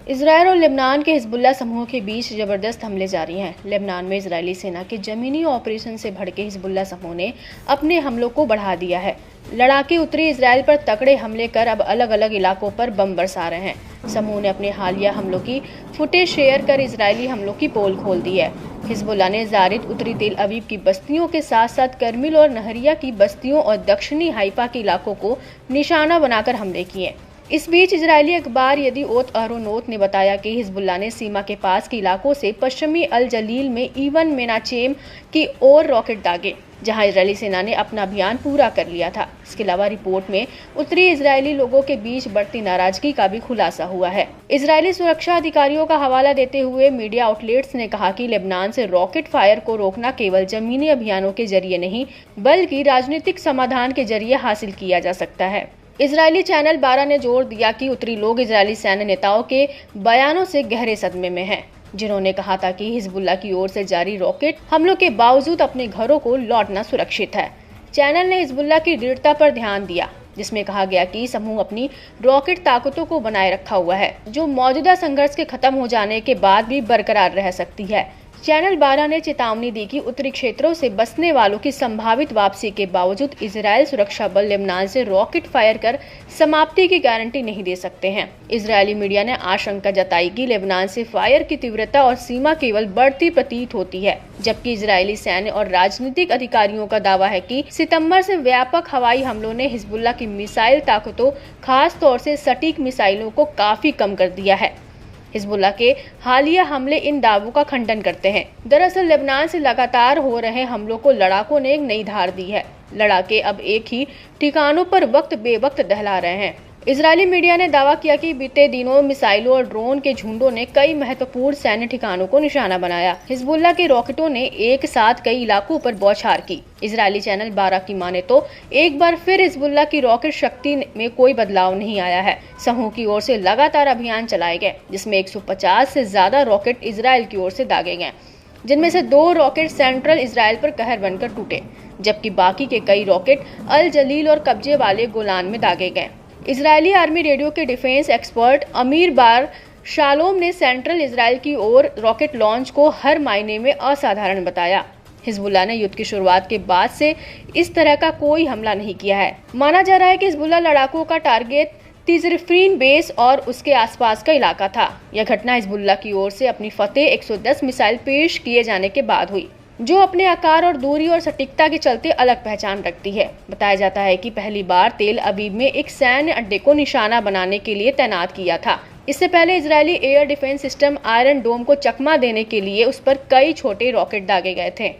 Israel और Lebanon के Hezbollah समूह के बीच जबरदस्त हमले जारी हैं। लेबनान में इजरायली सेना के जमीनी ऑपरेशन से भड़के हिजबुल्ला समूह ने अपने हमलों को बढ़ा दिया है। लड़ाके उत्तरी इजरायल पर तगड़े हमले कर अब अलग अलग इलाकों पर बम बरसा रहे हैं। समूह ने अपने हालिया हमलों की फुटेज शेयर कर इजरायली हमलों की पोल खोल दी है। हिजबुल्ला ने जारिद, उत्तरी तेल अवीव की बस्तियों के साथ साथ करमिल और नहरिया की बस्तियों और दक्षिणी हाइफा के इलाकों को निशाना बनाकर हमले किए। इस बीच इजरायली अखबार यदीओत अहरोनोत ने बताया कि हिजबुल्ला ने सीमा के पास के इलाकों से पश्चिमी अल जलील में इवन मेनाचेम की ओर रॉकेट दागे, जहां इजरायली सेना ने अपना अभियान पूरा कर लिया था। इसके अलावा रिपोर्ट में उत्तरी इजरायली लोगों के बीच बढ़ती नाराजगी का भी खुलासा हुआ है। इजरायली सुरक्षा अधिकारियों का हवाला देते हुए मीडिया आउटलेट्स ने कहा कि लेबनान से रॉकेट फायर को रोकना केवल जमीनी अभियानों के जरिए नहीं बल्कि राजनीतिक समाधान के जरिए हासिल किया जा सकता है। इजरायली चैनल 12 ने जोर दिया कि उत्तरी लोग इजरायली सैन्य नेताओं के बयानों से गहरे सदमे में हैं, जिन्होंने कहा था कि हिजबुल्ला की ओर से जारी रॉकेट हमलों के बावजूद अपने घरों को लौटना सुरक्षित है। चैनल ने हिजबुल्ला की दृढ़ता पर ध्यान दिया, जिसमें कहा गया कि समूह अपनी रॉकेट ताकतों को बनाए रखा हुआ है, जो मौजूदा संघर्ष के खत्म हो जाने के बाद भी बरकरार रह सकती है। चैनल 12 ने चेतावनी दी कि उत्तरी क्षेत्रों से बसने वालों की संभावित वापसी के बावजूद इजरायल सुरक्षा बल लेबनान से रॉकेट फायर कर समाप्ति की गारंटी नहीं दे सकते हैं। इजरायली मीडिया ने आशंका जताई कि लेबनान से फायर की तीव्रता और सीमा केवल बढ़ती प्रतीत होती है, जबकि इजरायली सैन्य और राजनीतिक अधिकारियों का दावा है कि सितंबर से व्यापक हवाई हमलों ने हिजबुल्ला की मिसाइल ताकतों, खास तौर से सटीक मिसाइलों को काफी कम कर दिया है। हिजबुल्ला के हालिया हमले इन दावों का खंडन करते हैं। दरअसल लेबनान से लगातार हो रहे हमलों को लड़ाकों ने एक नई धार दी है। लड़ाके अब एक ही ठिकानों पर वक्त बेवक्त दहला रहे हैं। इजरायली मीडिया ने दावा किया कि बीते दिनों मिसाइलों और ड्रोन के झुंडों ने कई महत्वपूर्ण सैन्य ठिकानों को निशाना बनाया। हिजबुल्ला के रॉकेटों ने एक साथ कई इलाकों पर बौछार की। इजरायली चैनल 12 की माने तो एक बार फिर हिजबुल्ला की रॉकेट शक्ति में कोई बदलाव नहीं आया है। समूह की ओर से लगातार अभियान चलाए गए, जिसमें 150 से ज्यादा रॉकेट इजरायल की ओर से दागे गए, जिनमें से 2 रॉकेट सेंट्रल इजरायल पर कहर बनकर टूटे, जबकि बाकी के कई रॉकेट अल जलील और कब्जे वाले गोलान में दागे गए। इजरायली आर्मी रेडियो के डिफेंस एक्सपर्ट अमीर बार शालोम ने सेंट्रल इजरायल की ओर रॉकेट लॉन्च को हर मायने में असाधारण बताया। हिजबुल्ला ने युद्ध की शुरुआत के बाद से इस तरह का कोई हमला नहीं किया है। माना जा रहा है कि हिजबुल्ला लड़ाकों का टारगेट तिजरिफीन बेस और उसके आसपास का इलाका था। यह घटना हिजबुल्ला की ओर से अपनी फतेह 110 मिसाइल पेश किए जाने के बाद हुई, जो अपने आकार और दूरी और सटीकता के चलते अलग पहचान रखती है। बताया जाता है कि पहली बार तेल अवीव में एक सैन्य अड्डे को निशाना बनाने के लिए तैनात किया था। इससे पहले Israeli air defence system Iron Dome को चकमा देने के लिए उस पर कई छोटे रॉकेट दागे गए थे।